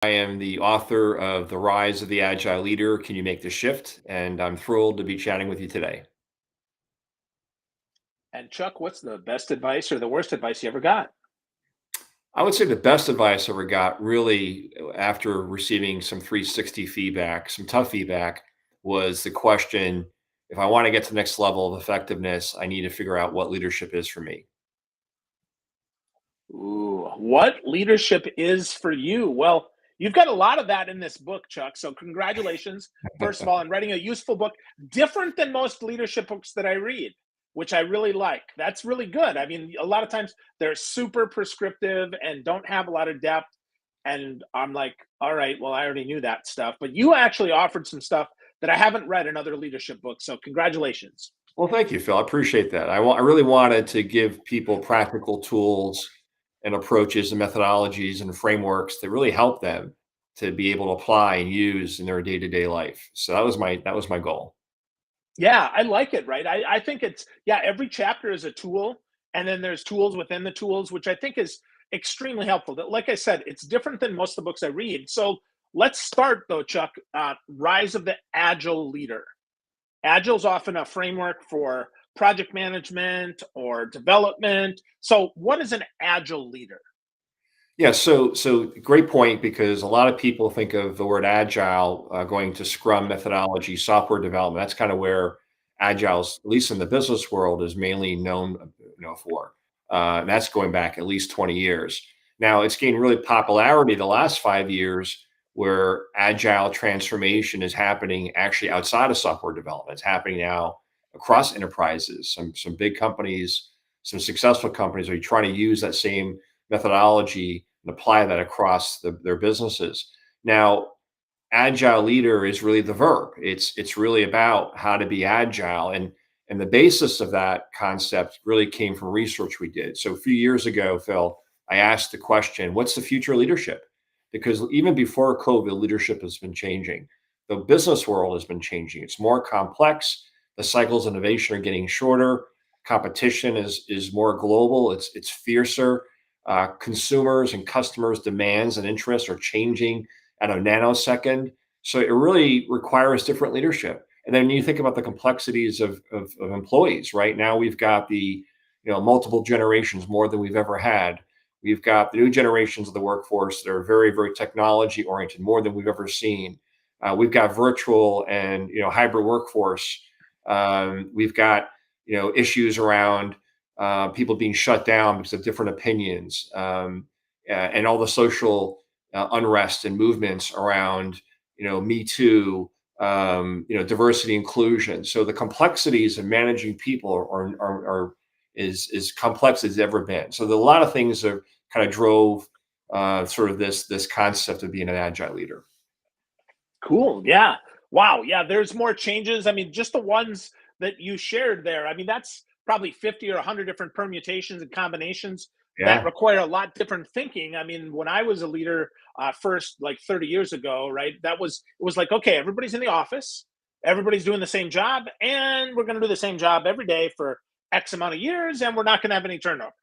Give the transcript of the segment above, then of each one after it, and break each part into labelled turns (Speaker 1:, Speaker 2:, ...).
Speaker 1: I am the author of The Rise of the Agile Leader. Can you make the shift? And I'm thrilled to be chatting with you today.
Speaker 2: And Chuck, what's the best advice or the worst advice you ever got?
Speaker 1: I would say the best advice I ever got, really, after receiving some 360 feedback, some tough feedback, was the question, if I want to get to the next level of effectiveness, I need to figure out what leadership is for me.
Speaker 2: Ooh, what leadership is for you? Well, you've got a lot of that in this book, Chuck. So congratulations, first of all, on writing a useful book, different than most leadership books that I read, which I really like. That's really good. I mean, a lot of times they're super prescriptive and don't have a lot of depth. And I'm like, all right, well, I already knew that stuff. But you actually offered some stuff that I haven't read in other leadership books. So congratulations.
Speaker 1: Well, thank you, Phil. I appreciate that. I really wanted to give people practical tools and approaches and methodologies and frameworks that really help them to be able to apply and use in their day-to-day life. So that was my goal.
Speaker 2: Yeah, I like it, right? I think it's, yeah, every chapter is a tool, and then there's tools within the tools, which I think is extremely helpful. Like I said, it's different than most of the books I read. So let's start though, Chuck. Rise of the Agile Leader. Agile is often a framework for project management or development. So what is an Agile leader?
Speaker 1: Yeah, so great point, because a lot of people think of the word agile going to Scrum methodology, software development. That's kind of where agile's, at least in the business world, is mainly known, for. And that's going back at least 20 years. Now it's gained really popularity the last 5 years, where agile transformation is happening actually outside of software development. It's happening now across enterprises. Some big companies, some successful companies are trying to use that same methodology and apply that across their businesses. Now, agile leader is really the verb. It's really about how to be agile, and the basis of that concept really came from research we did. So a few years ago, Phil, I asked the question, "What's the future of leadership?" Because even before COVID, leadership has been changing. The business world has been changing. It's more complex. The cycles of innovation are getting shorter. Competition is more global. It's fiercer. Consumers and customers' demands and interests are changing at a nanosecond. So it really requires different leadership. And then you think about the complexities of employees. Right now, we've got the multiple generations, more than we've ever had. We've got the new generations of the workforce that are very, very technology oriented, more than we've ever seen. We've got virtual and hybrid workforce. We've got issues around people being shut down because of different opinions, and all the social unrest and movements around, Me Too, diversity inclusion. So the complexities of managing people are is as complex as ever been. So a lot of things are kind of drove sort of this concept of being an agile leader.
Speaker 2: Cool. Yeah. Wow. Yeah. There's more changes. I mean, just the ones that you shared there. I mean, that's probably 50 or 100 different permutations and combinations that
Speaker 1: Yeah.
Speaker 2: require a lot different thinking. I mean, when I was a leader first, like 30 years ago, right, it was like, okay, everybody's in the office, everybody's doing the same job, and we're going to do the same job every day for X amount of years, and we're not going to have any turnover,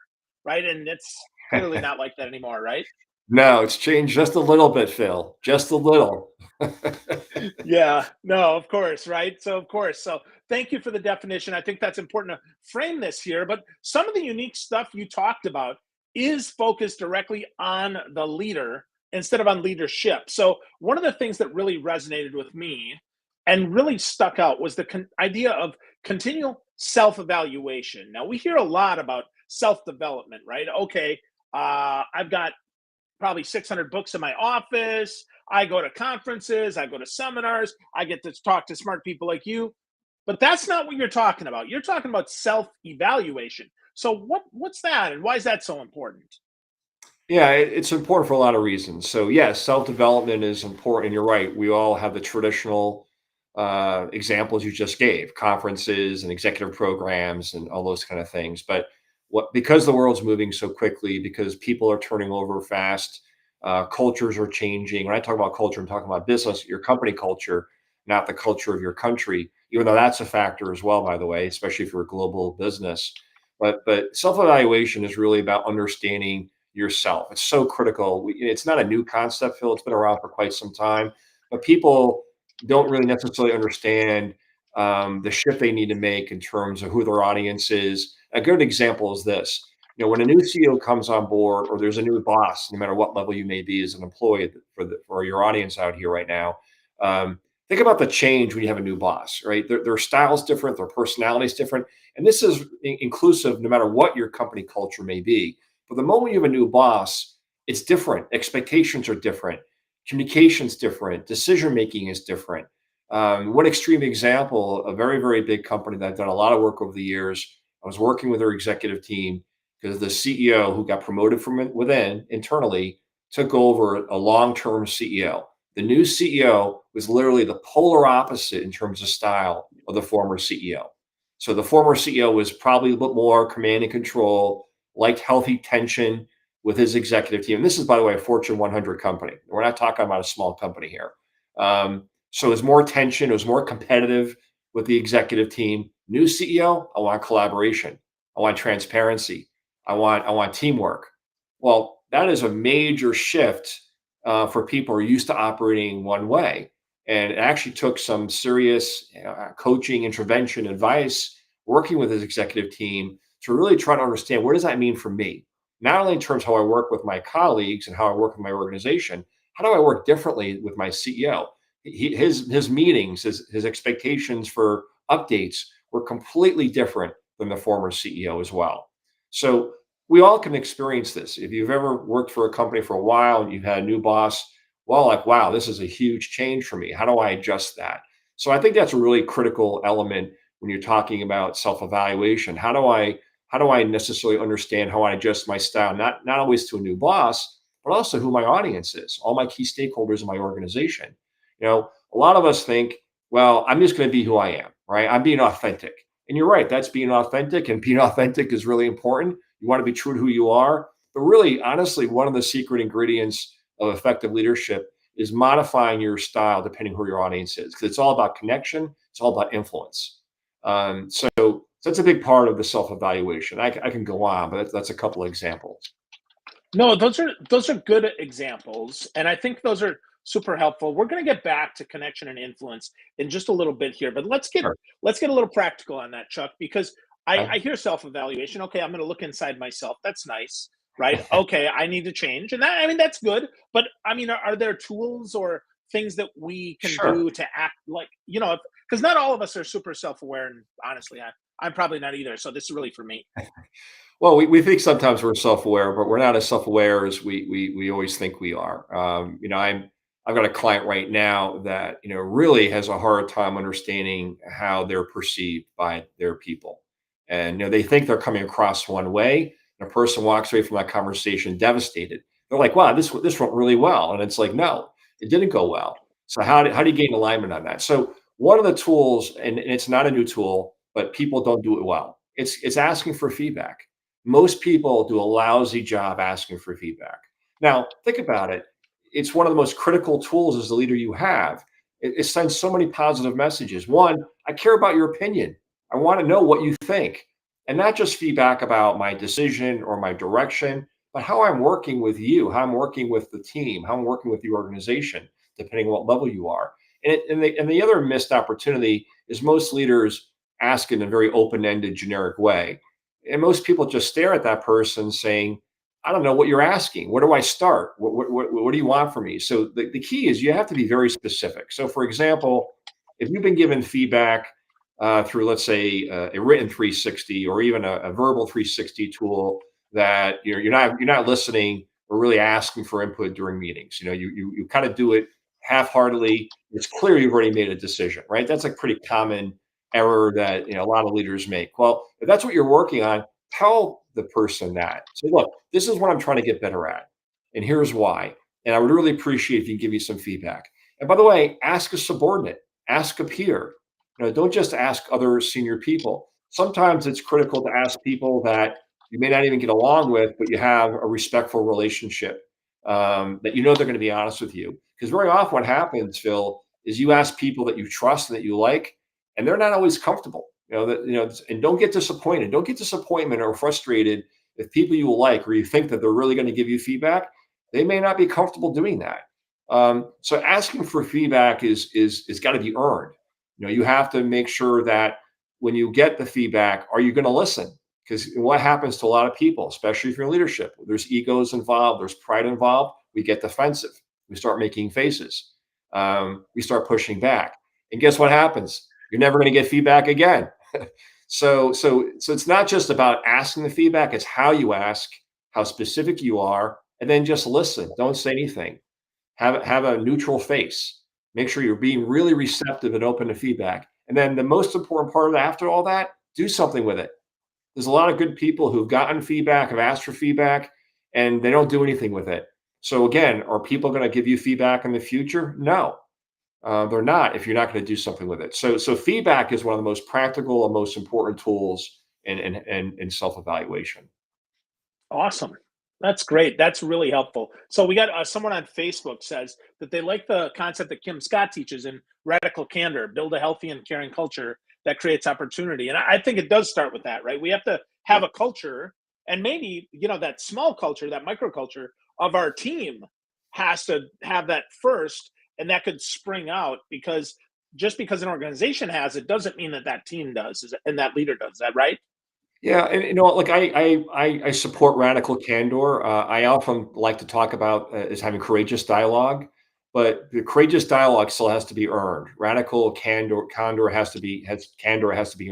Speaker 2: right? And it's clearly not like that anymore, right?
Speaker 1: No, it's changed just a little bit, Phil. Just a little.
Speaker 2: Yeah, no, of course, right? So, of course. So, thank you for the definition. I think that's important to frame this here. But some of the unique stuff you talked about is focused directly on the leader instead of on leadership. So, one of the things that really resonated with me and really stuck out was the idea of continual self evaluation. Now, we hear a lot about self development, right? Okay, I've got probably 600 books in my office. I go to conferences, I go to seminars, I get to talk to smart people like you. But that's not what you're talking about. You're talking about self-evaluation. So what's that and why is that so important?
Speaker 1: Yeah, it's important for a lot of reasons. So, yes, self-development is important. You're right. We all have the traditional examples you just gave, conferences and executive programs and all those kind of things. But because the world's moving so quickly, because people are turning over fast, cultures are changing. When I talk about culture, I'm talking about business, your company culture, not the culture of your country, even though that's a factor as well, by the way, especially if you're a global business. But self-evaluation is really about understanding yourself. It's so critical. It's not a new concept, Phil. It's been around for quite some time, but people don't really necessarily understand the shift they need to make in terms of who their audience is. A good example is this. When a new CEO comes on board, or there's a new boss, no matter what level you may be as an employee, for your audience out here right now, think about the change when you have a new boss, right? Their style is different, their personality is different, and this is inclusive no matter what your company culture may be. But the moment you have a new boss, it's different. Expectations are different. Communication's different. Decision making is different. One extreme example, a very, very big company that I've done a lot of work over the years. I was working with their executive team because the CEO who got promoted from within internally took over a long-term CEO. The new CEO was literally the polar opposite in terms of style of the former CEO. So the former CEO was probably a bit more command and control, liked healthy tension with his executive team. And this is, by the way, a Fortune 100 company. We're not talking about a small company here. So it was more tension. It was more competitive with the executive team. New CEO, I want collaboration. I want transparency. I want teamwork. Well, that is a major shift for people who are used to operating one way. And it actually took some serious coaching, intervention, advice, working with his executive team to really try to understand what does that mean for me? Not only in terms of how I work with my colleagues and how I work with my organization, how do I work differently with my CEO? His meetings, his expectations for updates were completely different than the former CEO as well. So we all can experience this. If you've ever worked for a company for a while and you've had a new boss, well, like, wow, this is a huge change for me. How do I adjust that? So I think that's a really critical element when you're talking about self-evaluation. How do I necessarily understand how I adjust my style, not always to a new boss, but also who my audience is, all my key stakeholders in my organization. A lot of us think, well, I'm just going to be who I am, right? I'm being authentic. And you're right, that's being authentic, and being authentic is really important. You want to be true to who you are. But really, honestly, one of the secret ingredients of effective leadership is modifying your style depending who your audience is, because it's all about connection, it's all about influence. So that's a big part of the self-evaluation. I can go on, but that's a couple of examples.
Speaker 2: No, those are good examples, and I think those are super helpful. We're going to get back to connection and influence in just a little bit here, but
Speaker 1: Sure.
Speaker 2: let's get a little practical on that, Chuck, because
Speaker 1: Okay.
Speaker 2: I hear self evaluation. Okay, I'm going to look inside myself. That's nice, right? Okay, I need to change, and that, I mean, that's good. But I mean, are there tools or things that we can
Speaker 1: Sure.
Speaker 2: do to act like, because not all of us are super self aware, and honestly, I'm probably not either. So this is really for me.
Speaker 1: Well, we think sometimes we're self-aware, but we're not as self-aware as we always think we are. I've got a client right now that really has a hard time understanding how they're perceived by their people, and they think they're coming across one way, and a person walks away from that conversation devastated. They're like, "Wow, this went really well," and it's like, "No, it didn't go well." So how do you gain alignment on that? So one of the tools, and it's not a new tool, but people don't do it well. It's asking for feedback. Most people do a lousy job asking for feedback. Now, think about it. It's one of the most critical tools as the leader you have. It sends so many positive messages. One, I care about your opinion. I want to know what you think. And not just feedback about my decision or my direction, but how I'm working with you, how I'm working with the team, how I'm working with the organization, depending on what level you are. And the other missed opportunity is most leaders ask in a very open-ended, generic way, and most people just stare at that person saying, I don't know what you're asking. Where do I start? What do you want from me? So the key is you have to be very specific. So, for example, if you've been given feedback through, let's say, a written 360 or even a verbal 360 tool that you're not listening or really asking for input during meetings. You kind of do it half-heartedly. It's clear you've already made a decision, right? That's a pretty common error that a lot of leaders make. Well, if that's what you're working on, tell the person that. Say, look, this is what I'm trying to get better at, and here's why. And I would really appreciate if you give me some feedback. And by the way, ask a subordinate, ask a peer. Don't just ask other senior people. Sometimes it's critical to ask people that you may not even get along with, but you have a respectful relationship. That they're going to be honest with you. Because very often, what happens, Phil, is you ask people that you trust and that you like, and they're not always comfortable. And don't get disappointed. Don't get disappointment or frustrated if people you like or you think that they're really going to give you feedback, they may not be comfortable doing that. So asking for feedback is got to be earned. You have to make sure that when you get the feedback, are you going to listen? Because what happens to a lot of people, especially if you're in leadership, there's egos involved, there's pride involved. We get defensive. We start making faces. We start pushing back, and guess what happens? You're never going to get feedback again. So it's not just about asking the feedback; it's how you ask, how specific you are, and then just listen. Don't say anything. Have a neutral face. Make sure you're being really receptive and open to feedback. And then the most important part of that, after all that, do something with it. There's a lot of good people who've gotten feedback, have asked for feedback, and they don't do anything with it. So again, are people going to give you feedback in the future? No, they're not. If you're not going to do something with it, so feedback is one of the most practical and most important tools in self evaluation.
Speaker 2: Awesome. That's great. That's really helpful. So we got someone on Facebook says that they like the concept that Kim Scott teaches in radical candor, build a healthy and caring culture that creates opportunity. And I think it does start with that, right? We have to have a culture, and maybe, that small culture, that microculture of our team has to have that first, and that could spring out, because just because an organization has it doesn't mean that that team does, and that leader does. Is that right?
Speaker 1: Yeah, and like I support radical candor. I often like to talk about as having courageous dialogue, but the courageous dialogue still has to be earned. Radical candor has to be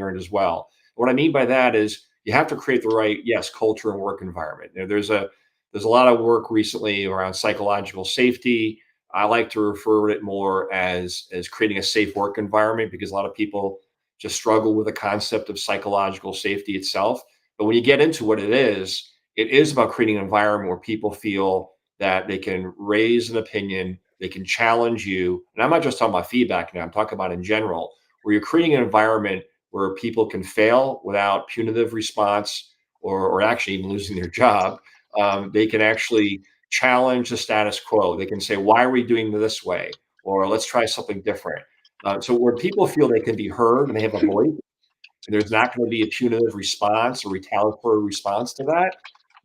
Speaker 1: earned as well. What I mean by that is you have to create the right, yes, culture and work environment. There's a lot of work recently around psychological safety. I like to refer to it more as creating a safe work environment, because a lot of people just struggle with the concept of psychological safety itself. But when you get into what it is about creating an environment where people feel that they can raise an opinion, they can challenge you. And I'm not just talking about feedback now, I'm talking about in general, where you're creating an environment where people can fail without punitive response, or actually even losing their job. They can actually challenge the status quo. They can say, why are we doing this way? Or let's try something different. So where people feel they can be heard and they have a voice, and there's not going to be a punitive response or retaliatory response to that,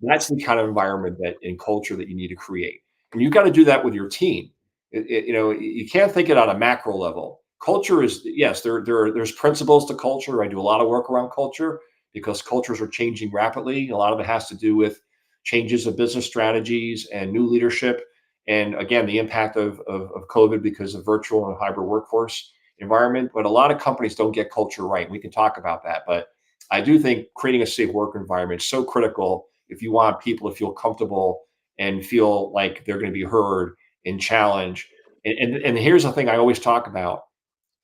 Speaker 1: that's the kind of environment that in culture that you need to create. And you've got to do that with your team. You can't think it on a macro level. Culture is, yes, there's principles to culture. I do a lot of work around culture because cultures are changing rapidly. A lot of it has to do with changes of business strategies and new leadership. And again, the impact of COVID because of virtual and hybrid workforce environment. But a lot of companies don't get culture right. We can talk about that. But I do think creating a safe work environment is so critical if you want people to feel comfortable and feel like they're going to be heard and challenged. And here's the thing I always talk about.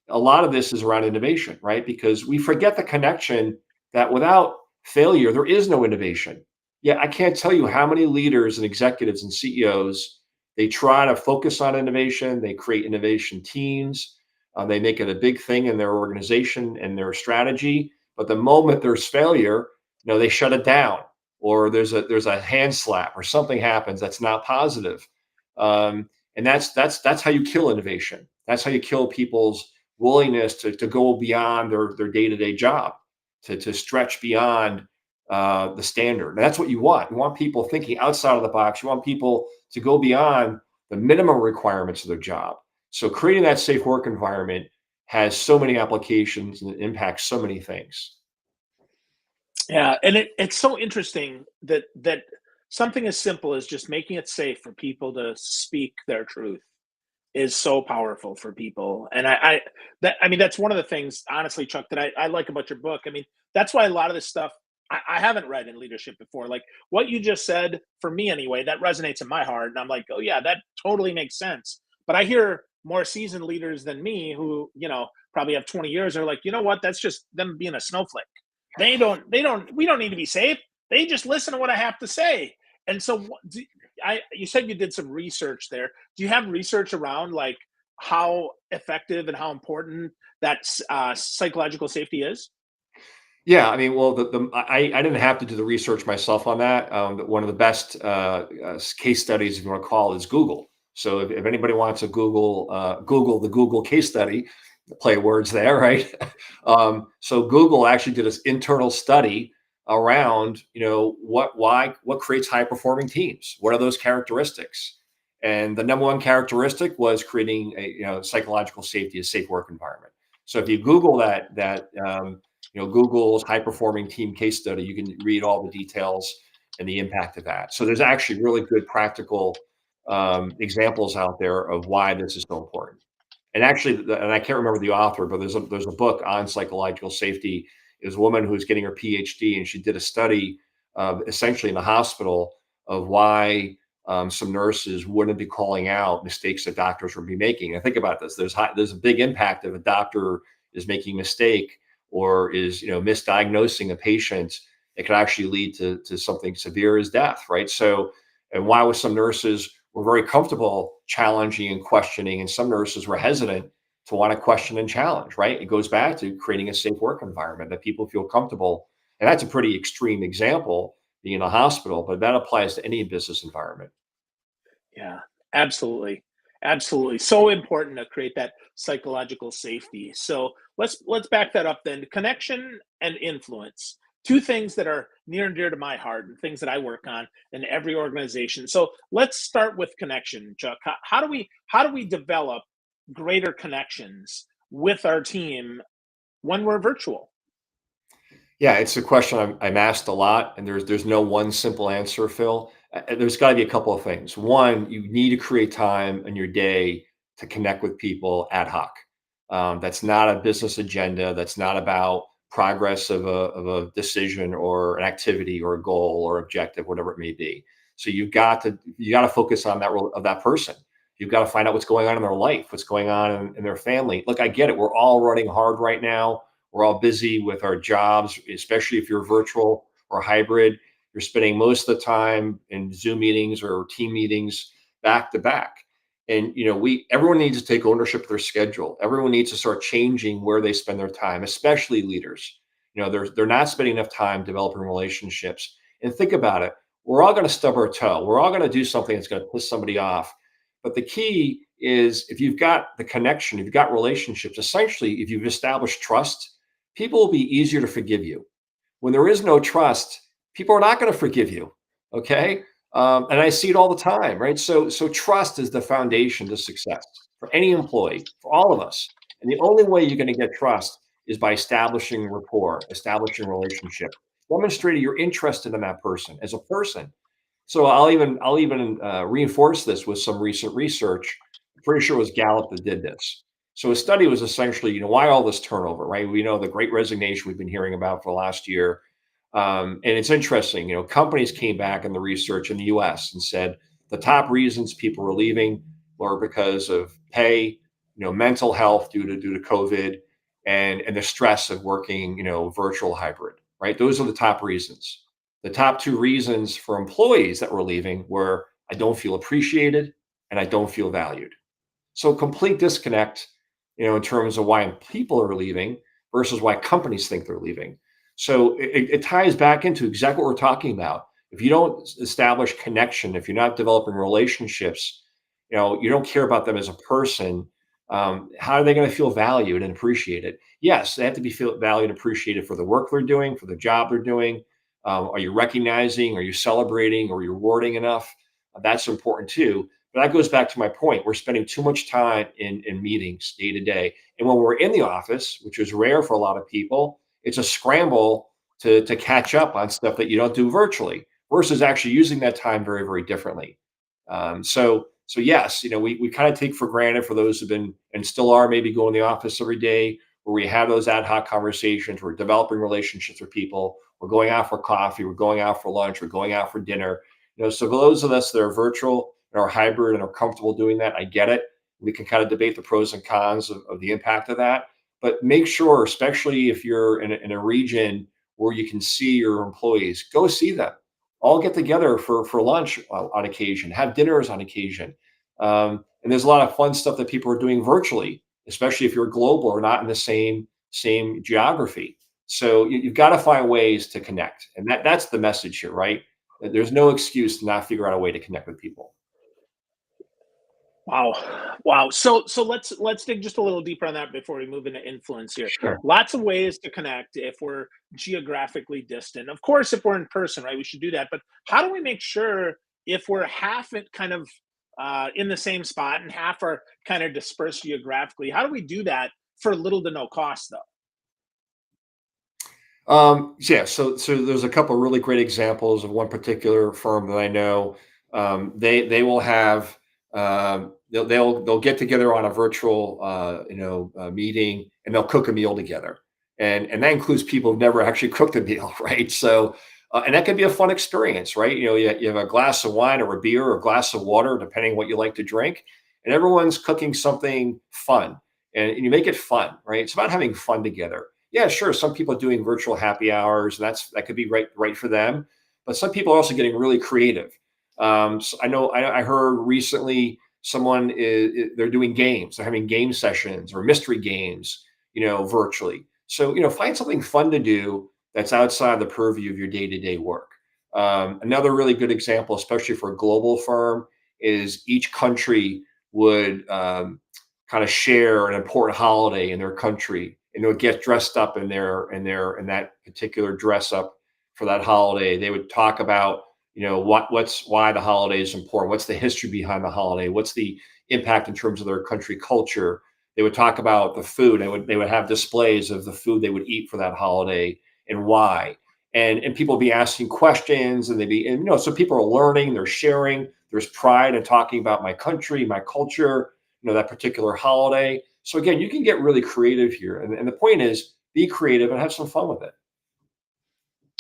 Speaker 1: A lot of this is around innovation, right? Because we forget the connection that without failure, there is no innovation. Yeah, I can't tell you how many leaders and executives and CEOs, they try to focus on innovation, they create innovation teams, they make it a big thing in their organization and their strategy. But the moment there's failure, they shut it down, or there's a hand slap, or something happens that's not positive. And that's how you kill innovation. That's how you kill people's willingness to go beyond their day-to-day job, to stretch beyond the standard. And that's what you want. You want people thinking outside of the box. You want people to go beyond the minimum requirements of their job. So creating that safe work environment has so many applications and it impacts so many things.
Speaker 2: Yeah, and it's so interesting that something as simple as just making it safe for people to speak their truth is so powerful for people. And I mean, that's one of the things, honestly, Chuck, that I like about your book. I mean, that's why a lot of this stuff I haven't read in leadership before. Like what you just said, for me anyway, that resonates in my heart. And I'm like, oh yeah, that totally makes sense. But I hear more seasoned leaders than me who, probably have 20 years are like, you know what, that's just them being a snowflake. We don't need to be safe. They just listen to what I have to say. And so you said you did some research there. Do you have research around like how effective and how important that psychological safety is?
Speaker 1: Yeah, I mean, well, I didn't have to do the research myself on that. One of the best case studies, if you want to call it, is Google. So if anybody wants to Google the Google case study, play words there, right? So Google actually did this internal study around, what creates high performing teams? What are those characteristics? And the number one characteristic was creating a, psychological safety, a safe work environment. So if you Google Google's high performing team case study, you can read all the details and the impact of that. So there's actually really good practical examples out there of why this is so important. And actually, and I can't remember the author, but there's a book on psychological safety. It was a woman who was getting her PhD, and she did a study, essentially in the hospital, of why some nurses wouldn't be calling out mistakes that doctors would be making. And think about this: there's a big impact if a doctor is making a mistake or is misdiagnosing a patient. It could actually lead to something severe as death, right? So, and why was some nurses were very comfortable challenging and questioning, and some nurses were hesitant to want to question and challenge, right? It goes back to creating a safe work environment that people feel comfortable. And that's a pretty extreme example, being in a hospital, but that applies to any business environment.
Speaker 2: Yeah, absolutely. Absolutely. So important to create that psychological safety. So let's back that up then. Connection and influence. Two things that are near and dear to my heart and things that I work on in every organization. So let's start with connection, Chuck. How do we develop greater connections with our team when we're virtual?
Speaker 1: Yeah, it's a question I'm asked a lot, and there's no one simple answer, Phil. There's got to be a couple of things. One, you need to create time in your day to connect with people ad hoc. That's not a business agenda. That's not about progress of a decision or an activity or a goal or objective, whatever it may be. So you got to focus on that role of that person. You've got to find out what's going on in their life, what's going on in their family. Look, I get it. We're all running hard right now. We're all busy with our jobs, especially if you're virtual or hybrid. You're spending most of the time in Zoom meetings or team meetings back to back. And we everyone needs to take ownership of their schedule. Everyone needs to start changing where they spend their time, especially leaders. They're not spending enough time developing relationships. And think about it. We're all going to stub our toe. We're all going to do something that's going to piss somebody off. But the key is, if you've got the connection, if you've got relationships, essentially, if you've established trust, people will be easier to forgive you. When there is no trust, people are not going to forgive you. Okay. And I see it all the time, right? So trust is the foundation to success for any employee, for all of us. And the only way you're going to get trust is by establishing rapport, establishing relationship, demonstrating you're interested in that person as a person. So I'll even reinforce this with some recent research. I'm pretty sure it was Gallup that did this. So a study was essentially, why all this turnover, right? We know the Great Resignation we've been hearing about for the last year, and it's interesting. Companies came back in the research in the U.S. and said the top reasons people were leaving were because of pay, mental health due to COVID, and the stress of working, virtual hybrid, right? Those are the top reasons. The top two reasons for employees that were leaving were, I don't feel appreciated and I don't feel valued. So complete disconnect, in terms of why people are leaving versus why companies think they're leaving. So it ties back into exactly what we're talking about. If you don't establish connection, if you're not developing relationships, you don't care about them as a person. How are they going to feel valued and appreciated? Yes, they have to be feel valued and appreciated for the work they're doing, for the job they're doing. Are you recognizing? Are you celebrating? Are you rewarding enough? That's important too. But that goes back to my point. We're spending too much time in meetings day to day. And when we're in the office, which is rare for a lot of people, it's a scramble to catch up on stuff that you don't do virtually versus actually using that time very, very differently. So yes, we kind of take for granted, for those who've been and still are maybe going to the office every day, where we have those ad hoc conversations, we're developing relationships with people, we're going out for coffee, we're going out for lunch, we're going out for dinner. So for those of us that are virtual and are hybrid and are comfortable doing that, I get it. We can kind of debate the pros and cons of the impact of that. But make sure, especially if you're in a region where you can see your employees, go see them. All get together for lunch on occasion, have dinners on occasion. And there's a lot of fun stuff that people are doing virtually, especially if you're global or not in the same geography. So you've got to find ways to connect, and that's the message here, right? There's no excuse to not figure out a way to connect with people.
Speaker 2: Wow. Wow. So let's dig just a little deeper on that before we move into influence here.
Speaker 1: Sure.
Speaker 2: Lots of ways to connect if we're geographically distant. Of course, if we're in person, right, we should do that. But how do we make sure if we're half it kind of in the same spot and half are kind of dispersed geographically? How do we do that for little to no cost, though?
Speaker 1: Yeah, so there's a couple really great examples of one particular firm that I know. They will have they'll get together on a virtual meeting, and they'll cook a meal together, and that includes people who've never actually cooked a meal, right? So and that can be a fun experience, right? You have a glass of wine or a beer or a glass of water, depending what you like to drink, and everyone's cooking something fun, and you make it fun, right? It's about having fun together. Yeah, sure. Some people are doing virtual happy hours, and that could be right for them. But some people are also getting really creative. So I know I heard recently they're doing games. They're having game sessions or mystery games, virtually. So find something fun to do that's outside the purview of your day to day work. Another really good example, especially for a global firm, is each country would kind of share an important holiday in their country, and they'll get dressed up in that particular dress up for that holiday. They would talk about what's why the holiday is important, what's the history behind the holiday, what's the impact in terms of their country culture. They would talk about the food. They would have displays of the food they would eat for that holiday and why. And people would be asking questions, and so people are learning, they're sharing. There's pride in talking about my country, my culture, that particular holiday. So again, you can get really creative here, and the point is be creative and have some fun with it.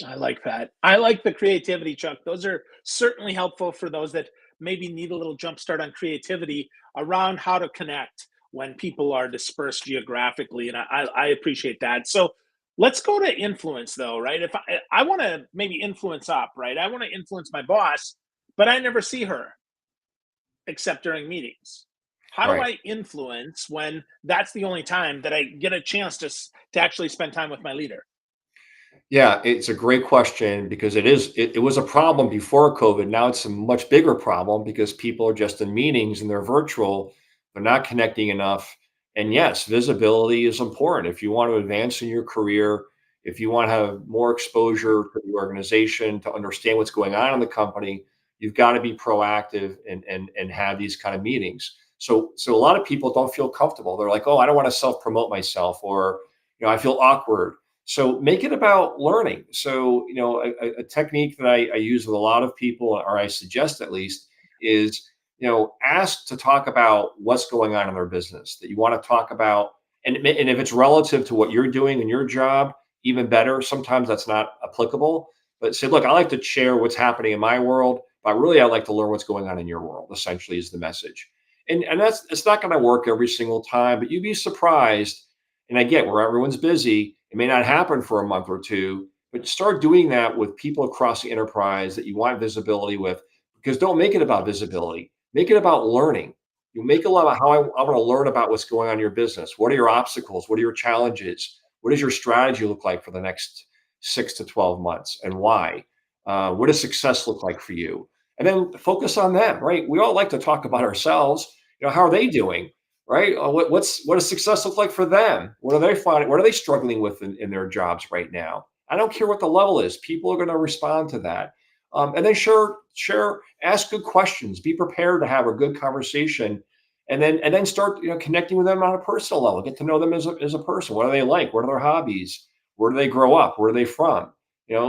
Speaker 2: I like that. I like the creativity, Chuck. Those are certainly helpful for those that maybe need a little jump start on creativity around how to connect when people are dispersed geographically. And I appreciate that. So let's go to influence, though, right? If I want to maybe influence up, right? I want to influence my boss, but I never see her except during meetings. How do
Speaker 1: Right.
Speaker 2: I influence when that's the only time that I get a chance to actually spend time with my leader?
Speaker 1: Yeah, it's a great question because it was a problem before COVID. Now it's a much bigger problem because people are just in meetings and they're virtual. They're not connecting enough. And yes, visibility is important. If you want to advance in your career, if you want to have more exposure to the organization, to understand what's going on in the company, you've got to be proactive and have these kind of meetings. So a lot of people don't feel comfortable. They're like, oh, I don't want to self-promote myself, or I feel awkward. So make it about learning. So, a technique that I use with a lot of people, or I suggest at least, is, ask to talk about what's going on in their business that you want to talk about. And if it's relative to what you're doing in your job, even better. Sometimes that's not applicable, but say, look, I like to share what's happening in my world, but really I like to learn what's going on in your world, essentially is the message. And it's not going to work every single time, but you'd be surprised. And I get where everyone's busy. It may not happen for a month or two, but start doing that with people across the enterprise that you want visibility with, because don't make it about visibility. Make it about learning. You make it about how I want to learn about what's going on in your business. What are your obstacles? What are your challenges? What does your strategy look like for the next 6 to 12 months, and why? What does success look like for you? And then focus on them, right? We all like to talk about ourselves. How are they doing? Right? What does success look like for them? What are they finding? What are they struggling with in their jobs right now? I don't care what the level is. People are going to respond to that. And then share, ask good questions. Be prepared to have a good conversation, and then start connecting with them on a personal level. Get to know them as a person. What do they like? What are their hobbies? Where do they grow up? Where are they from?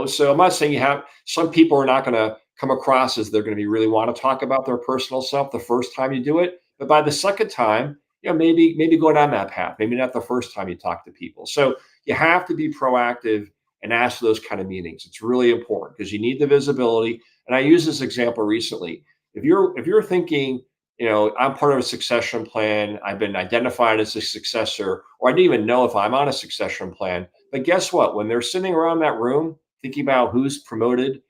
Speaker 1: So I'm not saying you have some people are not going to come across as they're going to be really want to talk about their personal self the first time you do it, but by the second time, maybe go down that path. Maybe not the first time you talk to people. So you have to be proactive and ask for those kind of meetings. It's really important because you need the visibility. And I used this example recently. If you're thinking, I'm part of a succession plan, I've been identified as a successor, or I didn't even know if I'm on a succession plan. But guess what? When they're sitting around that room thinking about who's promoted,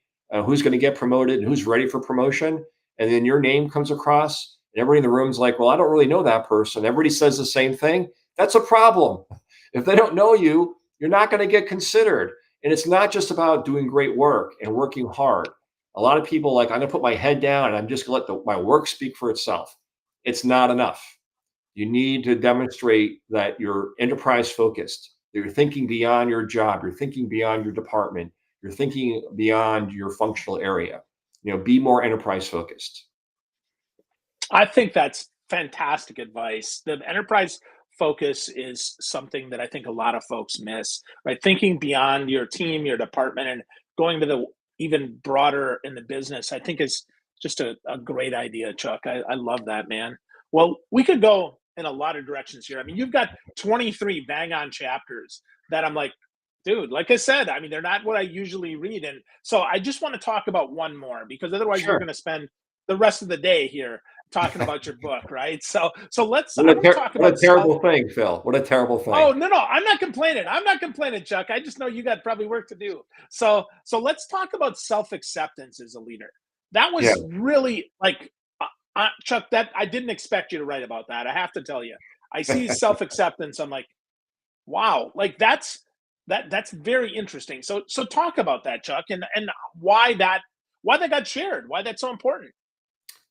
Speaker 1: who's going to get promoted, and who's ready for promotion, and then your name comes across, and everybody in the room's like, well, I don't really know that person. Everybody says the same thing. That's a problem. If they don't know you, you're not going to get considered. And it's not just about doing great work and working hard. A lot of people like, I'm going to put my head down and I'm just going to let my work speak for itself. it's not enough. You need to demonstrate that you're enterprise focused, that you're thinking beyond your job, you're thinking beyond your department, you're thinking beyond your functional area. Be more enterprise focused.
Speaker 2: I think that's fantastic advice. The enterprise focus is something that I think a lot of folks miss, right? Thinking beyond your team, your department, and going to the even broader in the business, I think is just a great idea, Chuck. I love that, man. Well, we could go in a lot of directions here. I mean, you've got 23 bang on chapters that I'm like, dude, like I said, I mean, they're not what I usually read. And so I just want to talk about one more because otherwise we're
Speaker 1: Sure.
Speaker 2: going to spend the rest of the day here talking about your book, right? So let's
Speaker 1: What
Speaker 2: I
Speaker 1: a
Speaker 2: want to talk
Speaker 1: what a
Speaker 2: about self.
Speaker 1: terrible thing, Phil. What a terrible
Speaker 2: Oh
Speaker 1: thing.
Speaker 2: no, I'm not complaining. I'm not complaining, Chuck. I just know you got probably work to do. So let's talk about self-acceptance as a leader. That
Speaker 1: Yeah.
Speaker 2: was really like Chuck, that I didn't expect you to write about that. I have to tell you. I see self-acceptance. I'm like, wow, like that's very interesting. So talk about that, Chuck, and why that got shared, why that's so important.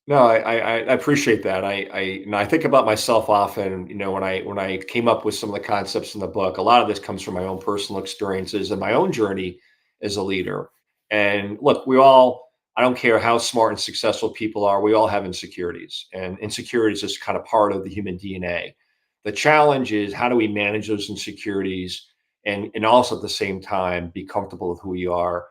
Speaker 1: No, I appreciate that. I think about myself often. When I came up with some of the concepts in the book, a lot of this comes from my own personal experiences and my own journey as a leader. And look, I don't care how smart and successful people are, we all have insecurities, and insecurities is kind of part of the human DNA. The challenge is how do we manage those insecurities and also at the same time be comfortable with who we are.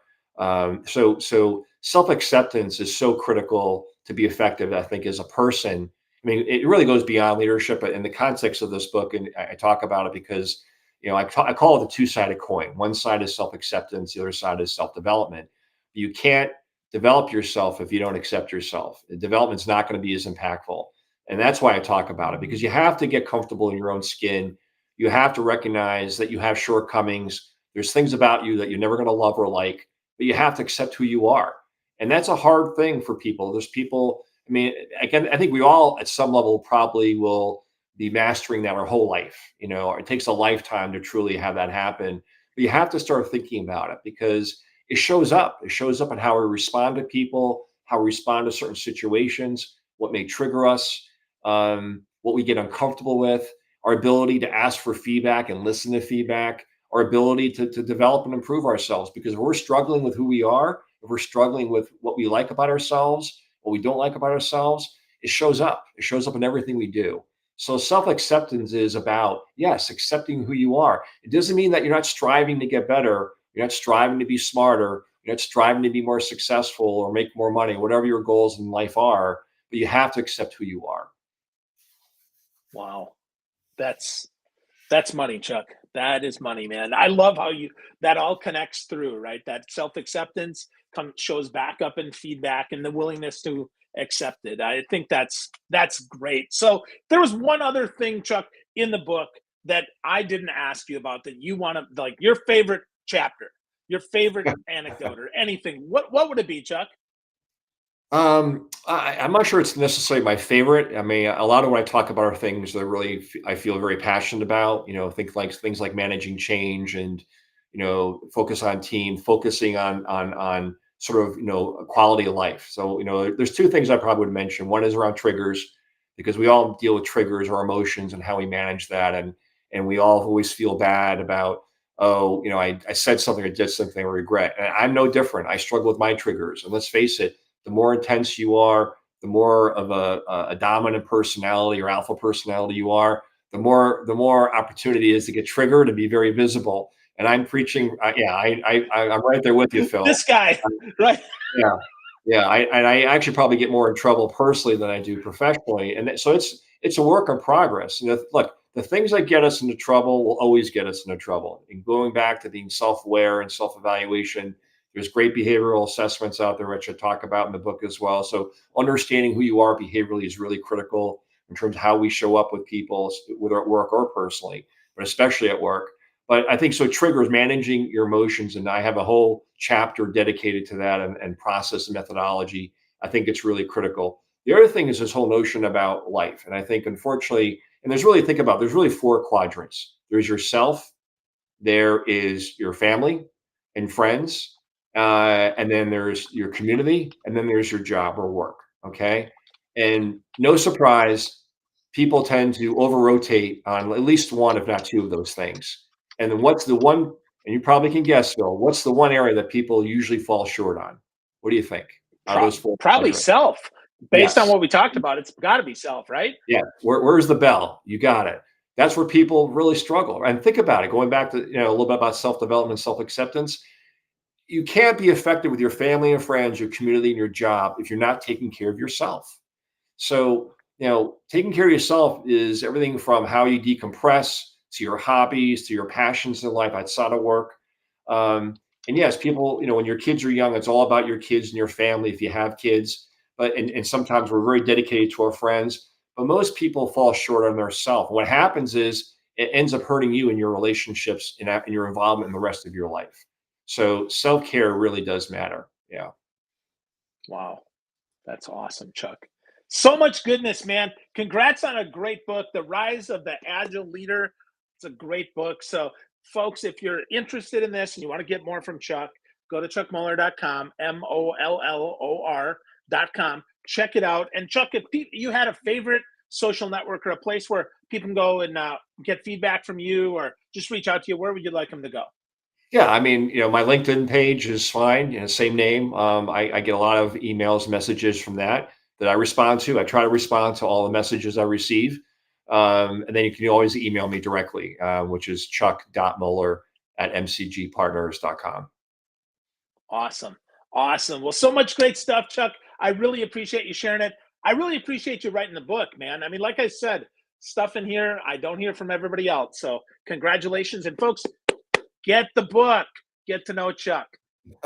Speaker 1: So self acceptance is so critical to be effective, I think, as a person. I mean, it really goes beyond leadership, but in the context of this book, and I talk about it because, I call it the two-sided coin. One side is self-acceptance, the other side is self-development. You can't develop yourself if you don't accept yourself. The development's not going to be as impactful. And that's why I talk about it, because you have to get comfortable in your own skin. You have to recognize that you have shortcomings. There's things about you that you're never going to love or like, but you have to accept who you are. And that's a hard thing for people. There's people, I mean, again, I think we all at some level probably will be mastering that our whole life. It takes a lifetime to truly have that happen. But you have to start thinking about it because it shows up. It shows up in how we respond to people, how we respond to certain situations, what may trigger us, what we get uncomfortable with, our ability to ask for feedback and listen to feedback, our ability to develop and improve ourselves. Because if we're struggling with who we are, if we're struggling with what we like about ourselves, what we don't like about ourselves, it shows up. It shows up in everything we do. So self acceptance is about, yes, accepting who you are. It doesn't mean that you're not striving to get better. You're not striving to be smarter. You're not striving to be more successful or make more money, whatever your goals in life are. But you have to accept who you are.
Speaker 2: Wow. That's That's money, Chuck. That is money, man. I love how you that all connects through, right? That self-acceptance shows back up in feedback and the willingness to accept it. I think that's great. So there was one other thing, Chuck, in the book that I didn't ask you about that you want to like your favorite chapter, your favorite anecdote or anything. What would it be, Chuck?
Speaker 1: I'm not sure it's necessarily my favorite. I mean, a lot of what I talk about are things that really I feel very passionate about. Things like managing change and focus on team, focusing on sort of quality of life. So there's two things I probably would mention. One is around triggers because we all deal with triggers or emotions and how we manage that, and we all always feel bad about I said something or did something I regret. And I'm no different. I struggle with my triggers, and let's face it, the more intense you are, the more of a dominant personality or alpha personality you are, the more opportunity is to get triggered and be very visible. And I'm preaching. Yeah, I'm right there with you, Phil.
Speaker 2: This guy, right?
Speaker 1: Yeah, yeah. I actually probably get more in trouble personally than I do professionally, and so it's a work in progress. Look, the things that get us into trouble will always get us into trouble. And going back to being self-aware and self-evaluation, there's great behavioral assessments out there, which I talk about in the book as well. So understanding who you are behaviorally is really critical in terms of how we show up with people, whether at work or personally, but especially at work. But I think so triggers managing your emotions, and I have a whole chapter dedicated to that and process and methodology. I think it's really critical. The other thing is this whole notion about life. And I think unfortunately, and there's really four quadrants. There's yourself, there is your family and friends, and then there's your community, and then there's your job or work. Okay. And no surprise, people tend to over rotate on at least one, if not two of those things. And then what's the one, and you probably can guess, Phil, what's the one area that people usually fall short on? What do you think out of those four
Speaker 2: Probably
Speaker 1: quadrants?
Speaker 2: self. Based on
Speaker 1: Yes.
Speaker 2: what we talked about, it's got to be self, right?
Speaker 1: Yeah. Where's the bell? You got it. That's where people really struggle. And think about it, going back to, a little bit about self-development, self-acceptance. You can't be effective with your family and friends, your community, and your job if you're not taking care of yourself. So, taking care of yourself is everything from how you decompress to your hobbies to your passions in life outside of work. And yes, people, when your kids are young, it's all about your kids and your family if you have kids. And sometimes we're very dedicated to our friends, but most people fall short on their self. What happens is it ends up hurting you in your relationships and your involvement in the rest of your life. So self care really does matter. Yeah.
Speaker 2: Wow. That's awesome, Chuck. So much goodness, man. Congrats on a great book, The Rise of the Agile Leader. It's a great book. So, folks, if you're interested in this and you want to get more from Chuck, go to chuckmollor.com, MOLLOR.com. Check it out. And, Chuck, if you had a favorite social network or a place where people can go and get feedback from you or just reach out to you, where would you like them to go?
Speaker 1: Yeah, I mean, my LinkedIn page is fine. Same name. I get a lot of emails, messages from that I respond to. I try to respond to all the messages I receive. And then you can always email me directly, which is chuck.moller@mcgpartners.com.
Speaker 2: Awesome. Awesome. Well, so much great stuff, Chuck. I really appreciate you sharing it. I really appreciate you writing the book, man. I mean, like I said, stuff in here I don't hear from everybody else. So, congratulations. And, folks, get the book. Get to know Chuck.